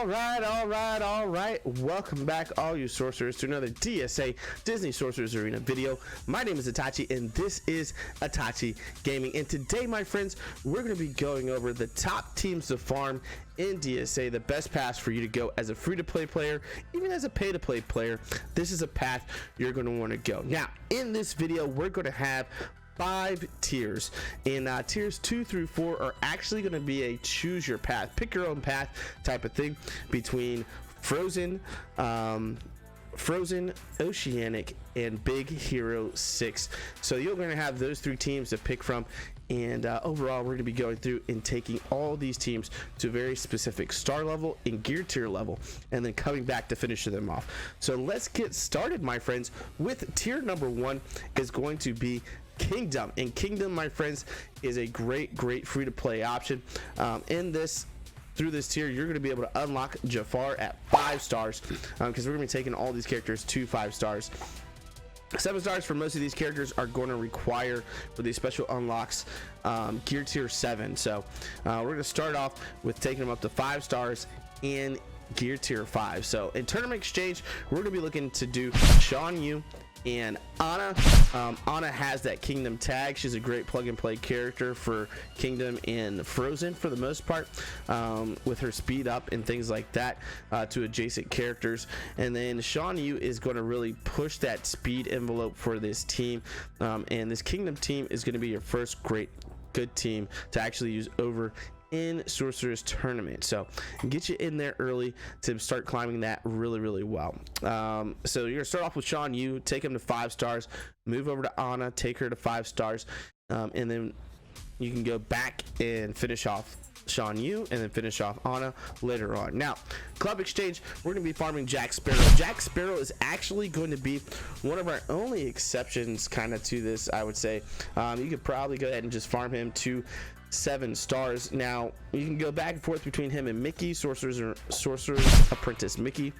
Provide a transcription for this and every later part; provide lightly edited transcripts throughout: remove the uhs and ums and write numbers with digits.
All right. Welcome back, all you sorcerers, to another DSA Disney Sorcerers Arena video. My name is Itachi, and this is Itachi Gaming. And today, my friends, we're going to be going over the top teams to farm in DSA, the best paths for you to go as a free-to-play player, even as a pay-to-play player. This is a path you're going to want to go. Now, in this video, we're going to have 5 tiers, and tiers 2 through 4 are actually going to be a choose your path, pick your own path type of thing between frozen, oceanic, and big hero 6. So you're going to have those 3 teams to pick from, and overall we're going to be going through and taking all these teams to a very specific star level and gear tier level, and then coming back to finish them off. So let's get started, my friends, with tier number 1 is going to be Kingdom. And Kingdom, my friends, is a great free-to-play option. Through this tier, you're going to be able to unlock Jafar at 5 stars, because we're going to be taking all these characters to 5 stars. 7 stars for most of these characters are going to require, for these special unlocks, gear tier 7. So we're going to start off with taking them up to 5 stars in gear tier 5. So in tournament exchange, we're going to be looking to do Shan Yu and Anna. Anna has that Kingdom tag. She's a great plug and play character for Kingdom and Frozen for the most part, with her speed up and things like that to adjacent characters. And then Shan Yu is going to really push that speed envelope for this team, and this Kingdom team is going to be your first good team to actually use over in Sorcerer's tournament. So get you in there early to start climbing that really well. So you're gonna start off with Shan Yu, take him to 5 stars, move over to Anna, take her to 5 stars, and then you can go back and finish off Shan Yu and then finish off Anna later on. Now, club exchange, we're going to be farming Jack Sparrow. Jack Sparrow is actually going to be one of our only exceptions kind of to this, I would say. You could probably go ahead and just farm him to 7 stars. Now you can go back and forth between him and Mickey, Sorcerer's Apprentice Mickey,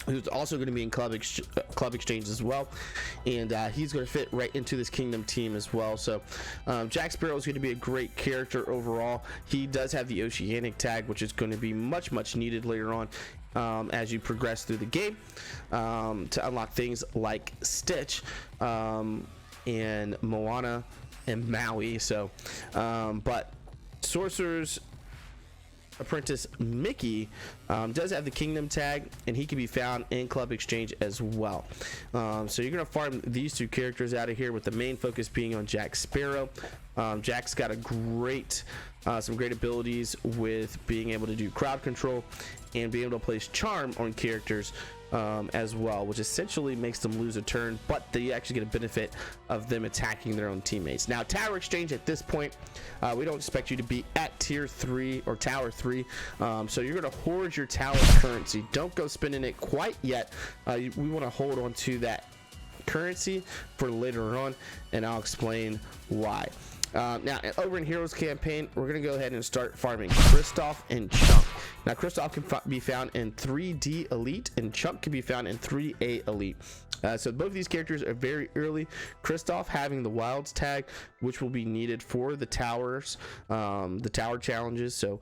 who's also going to be in club exchange as well, and he's going to fit right into this Kingdom team as well. So Jack Sparrow is going to be a great character overall. He does have the Oceanic tag, which is going to be much needed later on as you progress through the game, to unlock things like Stitch and Moana and Maui. So but Sorcerer's Apprentice Mickey does have the Kingdom tag, and he can be found in club exchange as well. So you're gonna farm these 2 characters out of here, with the main focus being on Jack Sparrow. Jack's got some great abilities with being able to do crowd control and being able to place charm on characters as well, which essentially makes them lose a turn, but they actually get a benefit of them attacking their own teammates. Now, tower exchange, at this point, we don't expect you to be at tier 3 or tower 3, so you're going to hoard your tower currency. Don't go spending it quite yet. We want to hold on to that currency for later on, and I'll explain why. Now, over in Heroes Campaign, we're going to go ahead and start farming Kristoff and Chunk. Now, Kristoff can be found in 3D Elite, and Chunk can be found in 3A Elite. So both of these characters are very early. Kristoff having the Wilds tag, which will be needed for the towers, the tower challenges. So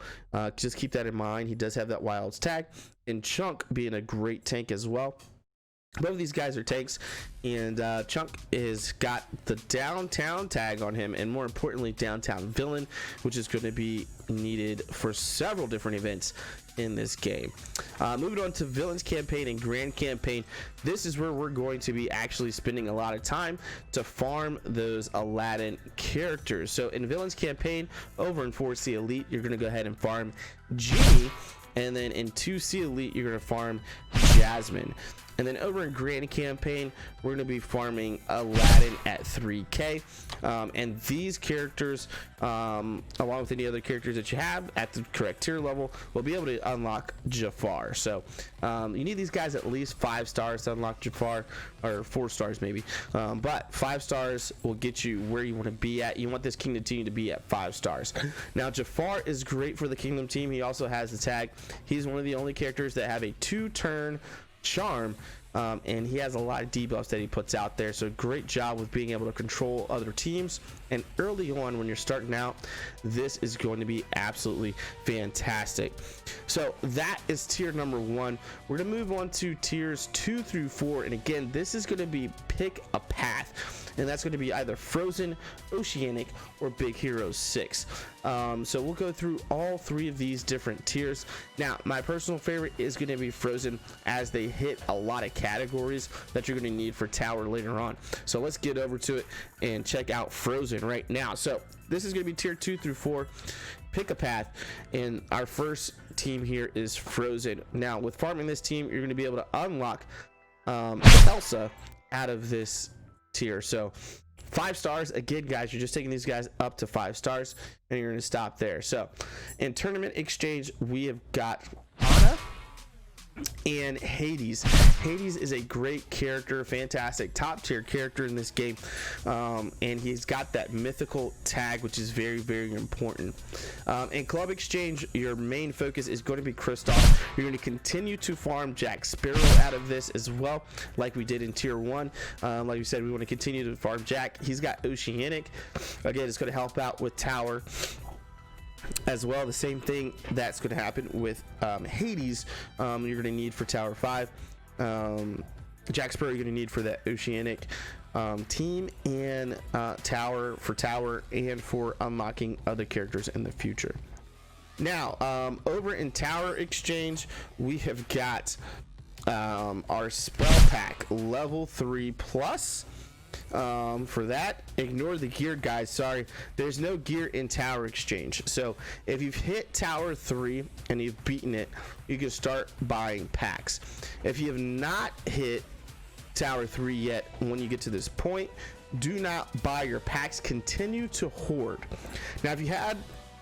just keep that in mind. He does have that Wilds tag, and Chunk being a great tank as well. Both of these guys are tanks, and Chunk has got the downtown tag on him, and more importantly, downtown villain, which is going to be needed for several different events in this game. Moving on to Villains Campaign and Grand Campaign, this is where we're going to be actually spending a lot of time to farm those Aladdin characters. So in Villains Campaign, over in 4C Elite, you're going to go ahead and farm Genie, and then in 2C Elite, you're going to farm Jasmine. And then over in Grand Campaign, we're going to be farming Aladdin at 3K. And these characters, along with any other characters that you have at the correct tier level, will be able to unlock Jafar. So you need these guys at least 5 stars to unlock Jafar, or 4 stars maybe. But 5 stars will get you where you want to be at. You want this Kingdom team to be at 5 stars. Now, Jafar is great for the Kingdom team. He also has the tag. He's one of the only characters that have a 2-turn charm and he has a lot of debuffs that he puts out there. So great job with being able to control other teams. And early on, when you're starting out, this is going to be absolutely fantastic. So that is tier number 1. We're going to move on to tiers 2 through 4. And again, this is going to be pick a path. And that's going to be either Frozen, Oceanic, or Big Hero 6. So we'll go through all 3 of these different tiers. Now, my personal favorite is going to be Frozen, as they hit a lot of categories that you're going to need for Tower later on. So let's get over to it and check out Frozen right now. So this is going to be tier 2 through 4. Pick a path, and our first team here is Frozen. Now, with farming this team, you're going to be able to unlock Elsa out of this tier. So 5 stars again, guys. You're just taking these guys up to 5 stars, and you're going to stop there. So in tournament exchange, we have got Anna and Hades. Hades is a great character, fantastic top tier character in this game, and he's got that mythical tag, which is very, very important. In club exchange, your main focus is going to be Kristoff. You're going to continue to farm Jack Sparrow out of this as well, like we did in tier 1. Like we said, we want to continue to farm Jack. He's got Oceanic. Again, it's going to help out with Tower as well. The same thing that's going to happen with Hades. You're going to need for Tower 5. Jack Sparrow you're going to need for that Oceanic team, and Tower for Tower, and for unlocking other characters in the future. Now, over in Tower Exchange, we have got our spell pack level 3 plus. For that, ignore the gear, guys. Sorry, there's no gear in Tower Exchange. So if you've hit Tower 3 and you've beaten it, you can start buying packs. If you have not hit Tower 3 yet, when you get to this point, do not buy your packs. Continue to hoard. Now,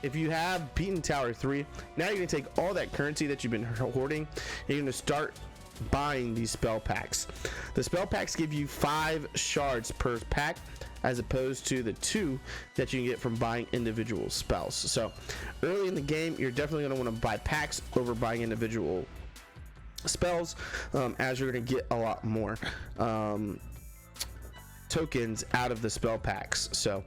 if you have beaten Tower 3, now you're going to take all that currency that you've been hoarding, and you're going to start buying these spell packs. The spell packs give you 5 shards per pack, as opposed to the 2 that you can get from buying individual spells. So early in the game, you're definitely going to want to buy packs over buying individual spells, as you're going to get a lot more tokens out of the spell packs. So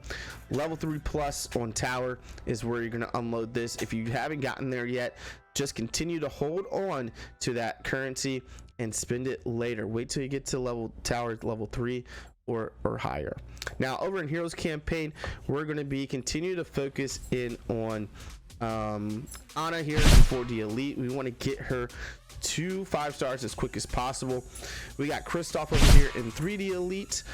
level 3 plus on Tower is where you're going to unload this. If you haven't gotten there yet, just continue to hold on to that currency and spend it later. Wait till you get to Tower level 3 or higher. Now, over in Heroes Campaign, we're going to continue to focus in on Anna here in 4D Elite. We want to get her to 5 stars as quick as possible. We got Kristoff over here in 3D Elite.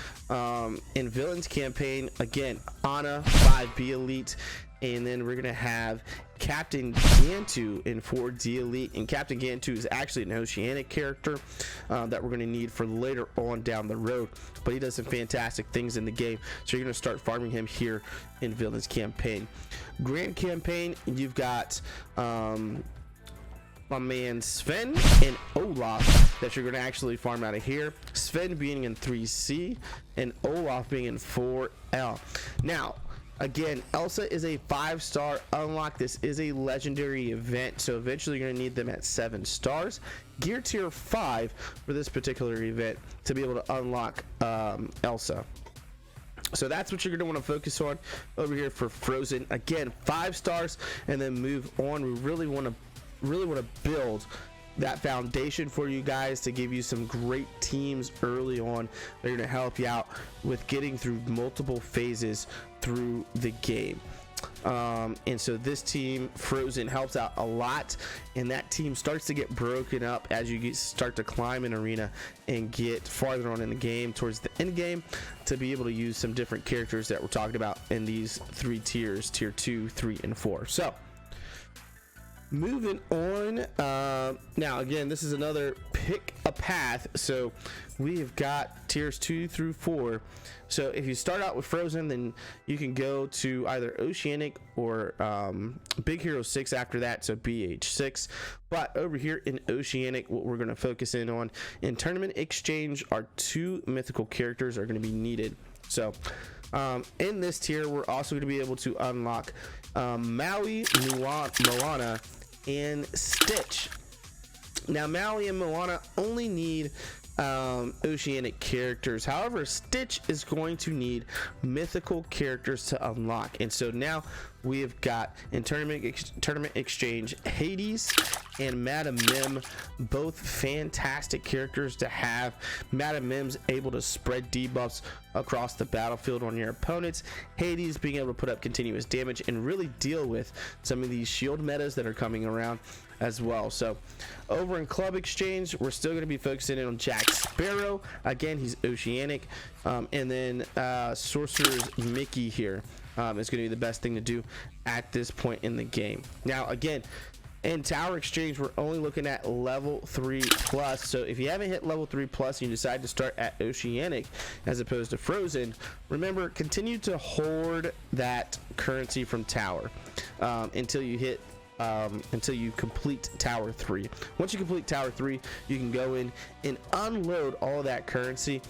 In Villains Campaign, again, Anna 5B Elite. And then we're gonna have Captain Gantu in 4D Elite, and Captain Gantu is actually an Oceanic character that we're gonna need for later on down the road, but he does some fantastic things in the game, so you're gonna start farming him here in Villains Campaign. Grand Campaign, you've got my man Sven and Olaf that you're going to actually farm out of here. Sven being in 3C and Olaf being in 4L. Now, again, Elsa is a 5-star unlock. This is a legendary event, so eventually you're going to need them at 7 stars. Gear tier 5 for this particular event to be able to unlock Elsa. So that's what you're going to want to focus on over here for Frozen. Again, 5 stars, and then move on. We really want to build that foundation for you guys to give you some great teams early on. They're going to help you out with getting through multiple phases through the game. And so this team Frozen helps out a lot, and that team starts to get broken up as you start to climb an arena and get farther on in the game towards the end game, to be able to use some different characters that we're talking about in these 3 tiers, tier 2, 3, and 4. So moving on, now again, this is another pick a path. So we've got tiers 2 through 4. So if you start out with Frozen, then you can go to either Oceanic or Big Hero 6 after that, so BH6. But over here in Oceanic, what we're going to focus in on in Tournament Exchange are 2 mythical characters are going to be needed. So in this tier, we're also going to be able to unlock Maui, Moana, and Stitch. Now, Maui and Moana only need oceanic characters. However, Stitch is going to need mythical characters to unlock, and so now we have got in tournament exchange Hades and Madam Mim, both fantastic characters to have. Madam Mim's able to spread debuffs across the battlefield on your opponents. Hades being able to put up continuous damage and really deal with some of these shield metas that are coming around as well. So over in club exchange, we're still going to be focusing in on Jack Sparrow. Again, he's oceanic, and then Sorcerer's Mickey here is going to be the best thing to do at this point in the game. Now again, in tower exchange, we're only looking at level 3 plus. So if you haven't hit level 3 plus and you decide to start at oceanic as opposed to frozen, remember, continue to hoard that currency from tower until you hit until you complete tower 3. Once you complete tower 3, you can go in and unload all of that currency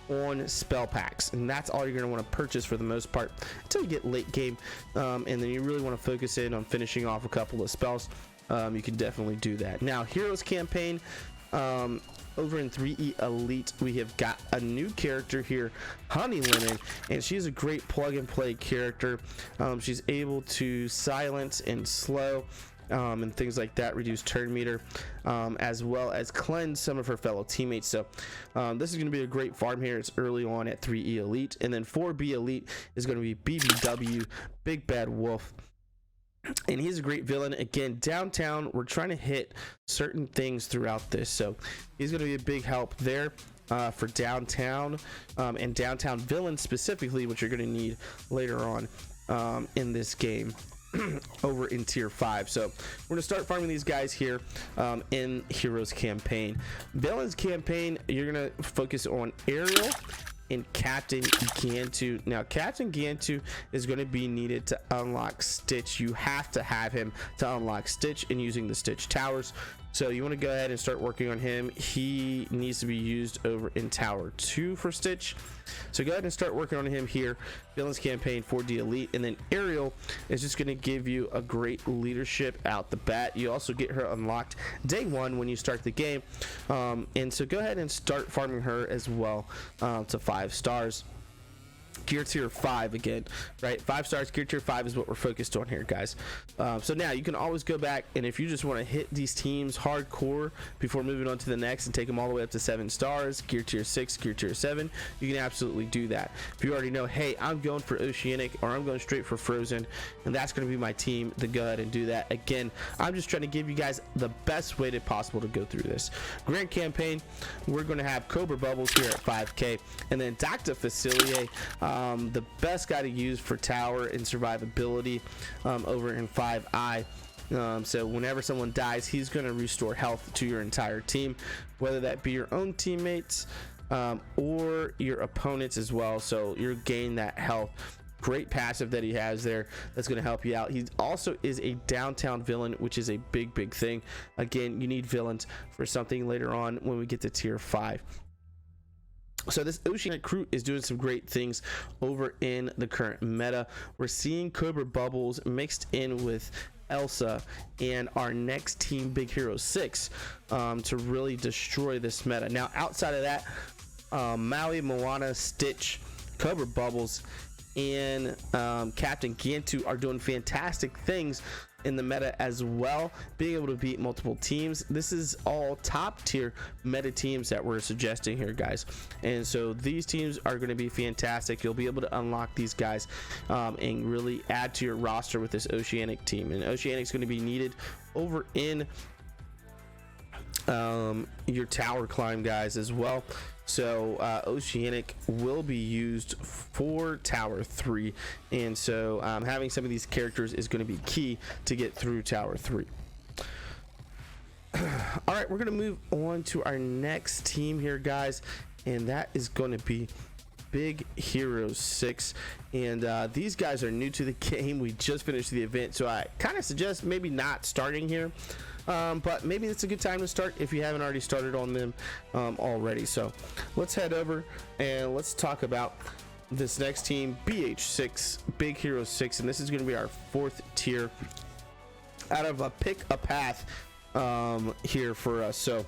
on spell packs, and that's all you're going to want to purchase for the most part until you get late game, and then you really want to focus in on finishing off a couple of spells. You can definitely do that. Now, Heroes campaign, over in 3E Elite, we have got a new character here, Honey Lemon, and she's a great plug and play character. She's able to silence and slow and things like that, reduce turn meter, as well as cleanse some of her fellow teammates. So this is going to be a great farm here. It's early on at 3E Elite, and then 4B Elite is going to be BBW, Big Bad Wolf, and he's a great villain. Again, downtown, we're trying to hit certain things throughout this, so he's going to be a big help there for downtown, and downtown villains specifically, which you're going to need later on in this game. Over in tier 5. So we're gonna start farming these guys here in Heroes campaign. Villains campaign, you're gonna focus on Ariel and Captain Gantu. Now Captain Gantu is going to be needed to unlock Stitch. You have to have him to unlock Stitch and using the Stitch towers. So you want to go ahead and start working on him. He needs to be used over in Tower 2 for Stitch. So go ahead and start working on him here. Villains campaign 4D Elite, and then Ariel is just going to give you a great leadership out the bat. You also get her unlocked day 1 when you start the game, and so go ahead and start farming her as well to 5 stars. Gear tier 5 again, right? 5 stars, gear tier 5 is what we're focused on here, guys. So now you can always go back, and if you just want to hit these teams hardcore before moving on to the next and take them all the way up to 7 stars, gear tier 6, gear tier 7, you can absolutely do that. If you already know, hey, I'm going for oceanic or I'm going straight for frozen, and that's going to be my team, then go ahead and do that. Again, I'm just trying to give you guys the best way possible to go through this. Grand campaign, we're going to have Cobra Bubbles here at 5k, and then Dr. Facilier, the best guy to use for tower and survivability over in 5i. So whenever someone dies, he's going to restore health to your entire team, whether that be your own teammates or your opponents as well. So you're gaining that health. Great passive that he has there that's going to help you out. He also is a downtown villain, which is a big thing. Again, you need villains for something later on when we get to tier 5. So this oceanic crew is doing some great things over in the current meta. We're seeing Cobra Bubbles mixed in with Elsa and our next team, Big Hero 6, to really destroy this meta. Now outside of that, Maui, Moana, Stitch, Cobra Bubbles, and Captain Gantu are doing fantastic things in the meta as well, being able to beat multiple teams. This is all top tier meta teams that we're suggesting here, guys, and so these teams are going to be fantastic. You'll be able to unlock these guys and really add to your roster with this oceanic team, and oceanic is going to be needed over in your tower climb guys as well. So oceanic will be used for tower 3, and so having some of these characters is going to be key to get through tower 3. All right, we're going to move on to our next team here, guys, and that is going to be Big Hero 6, and these guys are new to the game. We just finished the event, so I kind of suggest maybe not starting here, but maybe it's a good time to start if you haven't already started on them already. So let's head over and let's talk about this next team, BH6, Big Hero 6, and this is going to be our 4th tier out of a pick a path here for us. So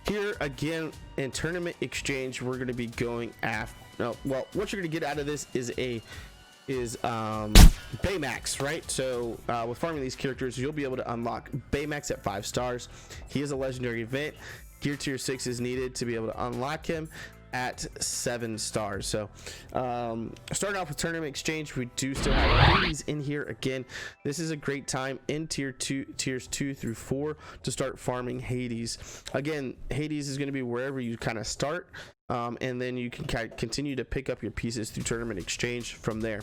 here again in tournament exchange, we're going to be going after, no, well, what you're going to get out of this is Baymax, right? So with farming these characters, you'll be able to unlock Baymax at 5 stars. He is a legendary event. Gear tier 6 is needed to be able to unlock him at 7 stars. So starting off with tournament exchange, we do still have Hades in here. Again, this is a great time in tiers 2 through 4 to start farming Hades. Again, Hades is going to be wherever you kind of start, and then you can continue to pick up your pieces through tournament exchange from there.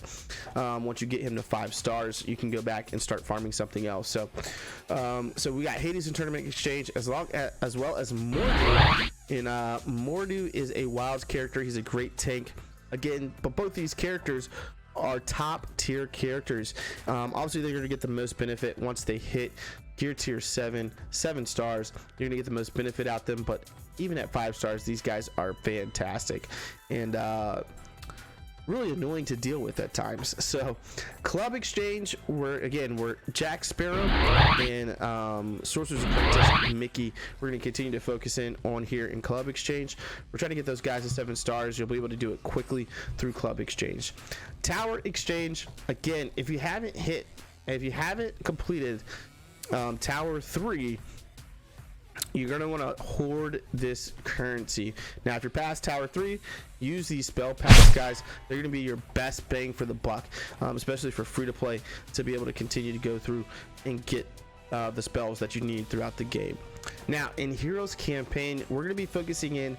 Once you get him to 5 stars, you can go back and start farming something else. So so we got Hades in tournament exchange, as well as Mordu. And Mordu is a wild character. He's a great tank again, but both these characters are top tier characters. Obviously they're going to get the most benefit once they hit gear tier 7 stars. You're gonna get the most benefit out them, but even at 5 stars, these guys are fantastic and really annoying to deal with at times. So club exchange, we're Jack Sparrow and Sorcerer's Apprentice Mickey. We're going to continue to focus in on here in club exchange. We're trying to get those guys to 7 stars. You'll be able to do it quickly through club exchange. Tower exchange, again, if you haven't completed Tower 3, you're going to want to hoard this currency. Now if you're past Tower 3, use these spell packs, guys. They're going to be your best bang for the buck, especially for free to play, to be able to continue to go through and get the spells that you need throughout the game. Now in Heroes Campaign, we're going to be focusing in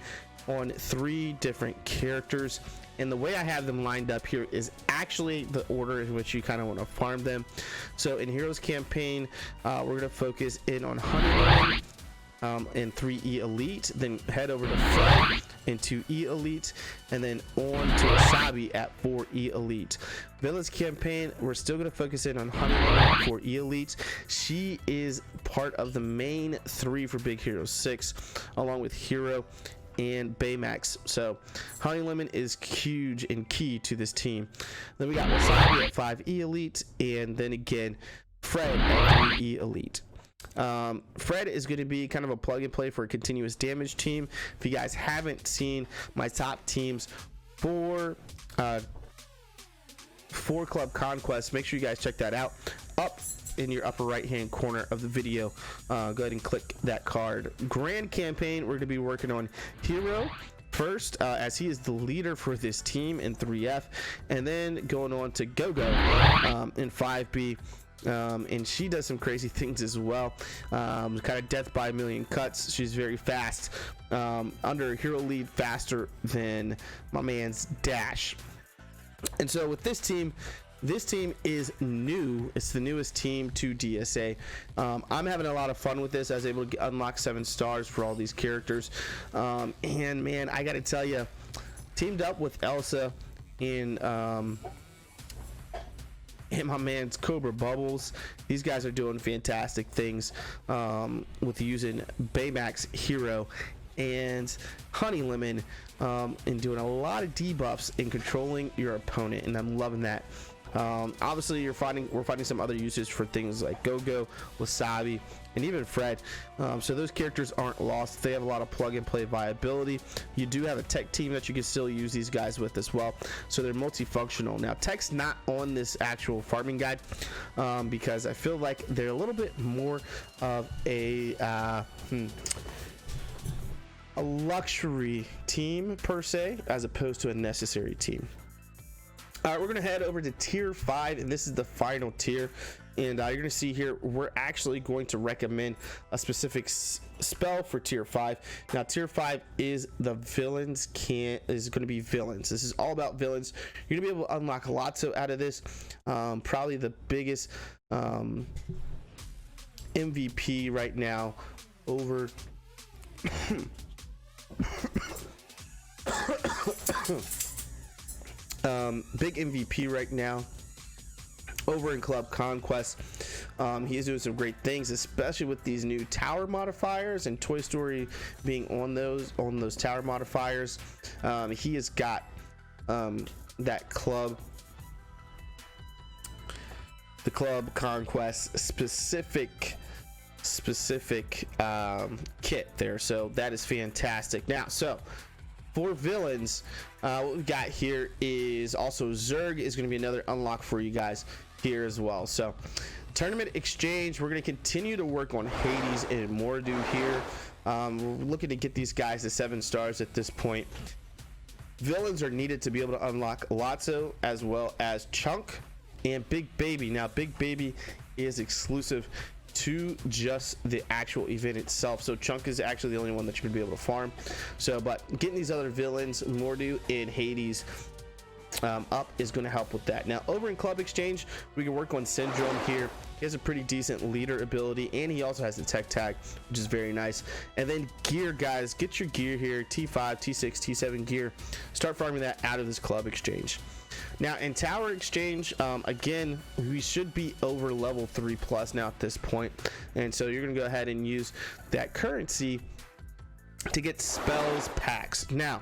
on 3 different characters, and the way I have them lined up here is actually the order in which you kind of want to farm them. So in Heroes Campaign, we're going to focus in on Honeymoon and 3E Elite, then head over to Fred and 2E Elite, and then on to Wasabi at 4E Elite. Villains Campaign, we're still going to focus in on Honeymoon at 4E Elite. She is part of the main 3 for Big Hero 6, along with Hero and Baymax. So Honey Lemon is huge and key to this team. Then we got Wasabi at 5E Elite, and then again Fred at 3E Elite. Fred is going to be kind of a plug and play for a continuous damage team. If you guys haven't seen my top teams for Club Conquest, make sure you guys check that out up in your upper right hand corner of the video. Go ahead and click that card. Grand Campaign, we're going to be working on Hero first, as he is the leader for this team in 3F, and then going on to Go-Go in 5B. And she does some crazy things as well, kind of death by a million cuts. She's very fast, under hero lead, faster than my man's dash. And so with this team is new. It's the newest team to DSA. I'm having a lot of fun with this. I was able to unlock 7 stars for all these characters, and man, I gotta tell you, teamed up with Elsa in and my man's Cobra Bubbles. These guys are doing fantastic things with using Baymax, Hero, and Honey Lemon, and doing a lot of debuffs in controlling your opponent, and I'm loving that. Obviously we're finding some other uses for things like Go-Go, Wasabi, and even Fred. So those characters aren't lost. They have a lot of plug and play viability. You do have a tech team that you can still use these guys with as well, so they're multifunctional. Now tech's not on this actual farming guide, because I feel like they're a little bit more of a luxury team per se, as opposed to a necessary team. All right, we're going to head over to tier 5, and this is the final tier. And you're going to see here, we're actually going to recommend a specific spell for tier 5. Now, tier 5 is the villains is going to be villains. This is all about villains. You're going to be able to unlock lots out of this. Probably the biggest MVP right now over big MVP right now over in Club Conquest. He is doing some great things, especially with these new tower modifiers and Toy Story being on those tower modifiers. He has got that the Club Conquest specific specific kit there, so that is fantastic. Now, so for villains, what we've got here is also Zerg is going to be another unlock for you guys here as well. So tournament exchange, we're going to continue to work on Hades and Mordu here. We're looking to get these guys to 7 stars at this point. Villains are needed to be able to unlock Lotso as well as Chunk and Big Baby. Now Big Baby is exclusive to just the actual event itself, so Chunk is actually the only one that you're gonna be able to farm. So but getting these other villains, Mordu and Hades, up is going to help with that. Now over in Club Exchange, we can work on Syndrome here. He has a pretty decent leader ability, and he also has the tech tag, which is very nice. And then gear, guys, get your gear here, T5, T6, T7 gear. Start farming that out of this Club Exchange. Now in Tower Exchange, again, we should be over level 3+ now at this point, and so you're gonna go ahead and use that currency to get spells packs. Now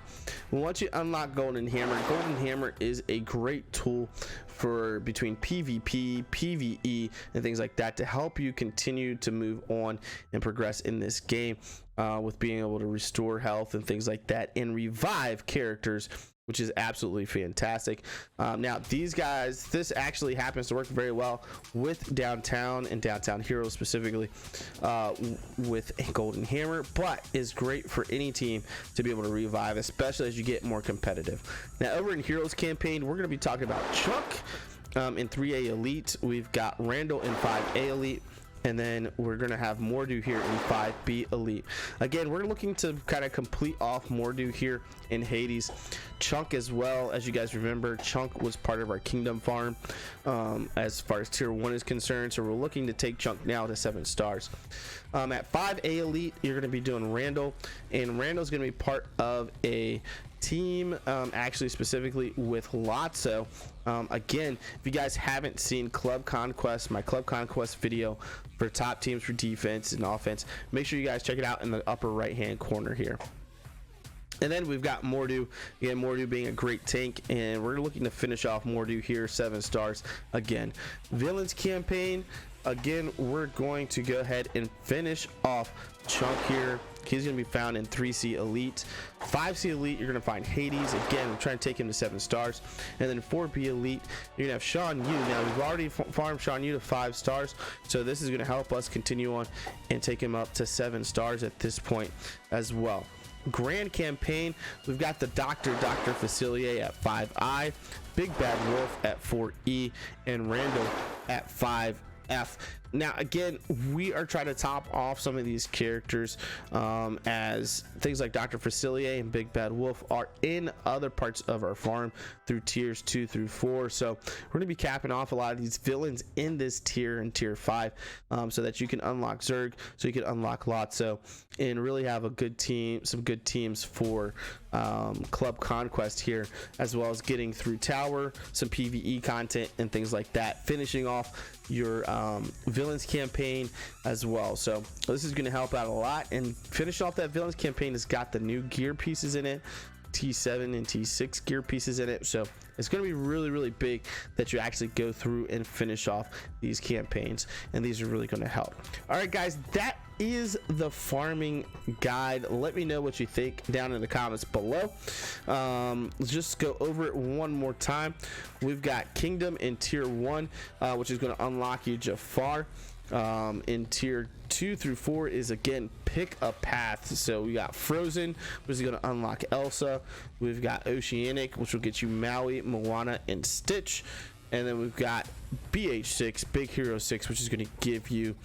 once you unlock Golden Hammer is a great tool for between PvP, PvE, and things like that to help you continue to move on and progress in this game, with being able to restore health and things like that and revive characters, which is absolutely fantastic. Now these guys, this actually happens to work very well with Downtown and Downtown Heroes specifically, with a Golden Hammer, but is great for any team to be able to revive, especially as you get more competitive. Now over in Heroes campaign, we're going to be talking about Chunk in 3A Elite. We've got Randall in 5A Elite, and then we're gonna have Mordu here in 5B Elite. Again, we're looking to kind of complete off Mordu here in Hades. Chunk as well, as you guys remember, Chunk was part of our Kingdom farm as far as tier 1 is concerned, so we're looking to take Chunk now to 7 stars. At 5A Elite, you're gonna be doing Randall, and Randall's gonna be part of a team, actually specifically with Lotso. Again, if you guys haven't seen Club Conquest, my Club Conquest video for top teams for defense and offense, make sure you guys check it out in the upper right hand corner here. And then we've got Mordu, again, Mordu being a great tank, and we're looking to finish off Mordu here 7 stars. Again, villains campaign, again, we're going to go ahead and finish off Chunk here. He's going to be found in 3C Elite. 5C Elite, you're going to find Hades. Again, we're trying to take him to 7 stars. And then 4B Elite, you're going to have Sean Yu. Now, we've already farmed Sean Yu to 5 stars, so this is going to help us continue on and take him up to 7 stars at this point as well. Grand campaign, we've got the Dr. Facilier at 5I, Big Bad Wolf at 4E, and Randall at 5F. Now again, we are trying to top off some of these characters, as things like Dr. Facilier and Big Bad Wolf are in other parts of our farm through tiers 2 through 4. So we're going to be capping off a lot of these villains in this tier and tier 5, so that you can unlock Zerg, so you can unlock Lotso, and really have a good team, some good teams for Club Conquest here, as well as getting through Tower, some PvE content and things like that, finishing off your villains campaign as well. So this is going to help out a lot, and finish off that villains campaign has got the new gear pieces in it, T7 and T6 gear pieces in it, so it's going to be really big that you actually go through and finish off these campaigns, and these are really going to help. All right guys, that is the farming guide. Let me know what you think down in the comments below. Let's just go over it one more time. We've got Kingdom in tier 1, which is going to unlock you Jafar. In tier 2 through 4 is, again, pick a path. So we got Frozen, which is going to unlock Elsa. We've got Oceanic, which will get you Maui, Moana, and Stitch. And then we've got BH6, Big Hero 6, which is going to give you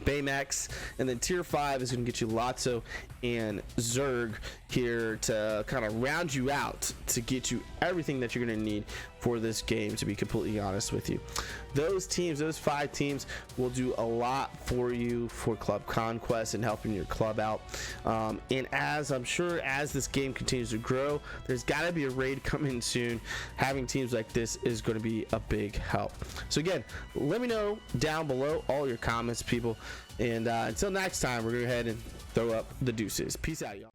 Baymax. And then tier 5 is going to get you Lotso and Zerg here to kind of round you out, to get you everything that you're going to need for this game, to be completely honest with you. Those teams, those 5 teams, will do a lot for you for Club Conquest and helping your club out. And as I'm sure as this game continues to grow, there's got to be a raid coming soon. Having teams like this is going to be a big help. So again, let me know down below all your comments, people. And until next time, we're going to go ahead and throw up the deuces. Peace out, y'all.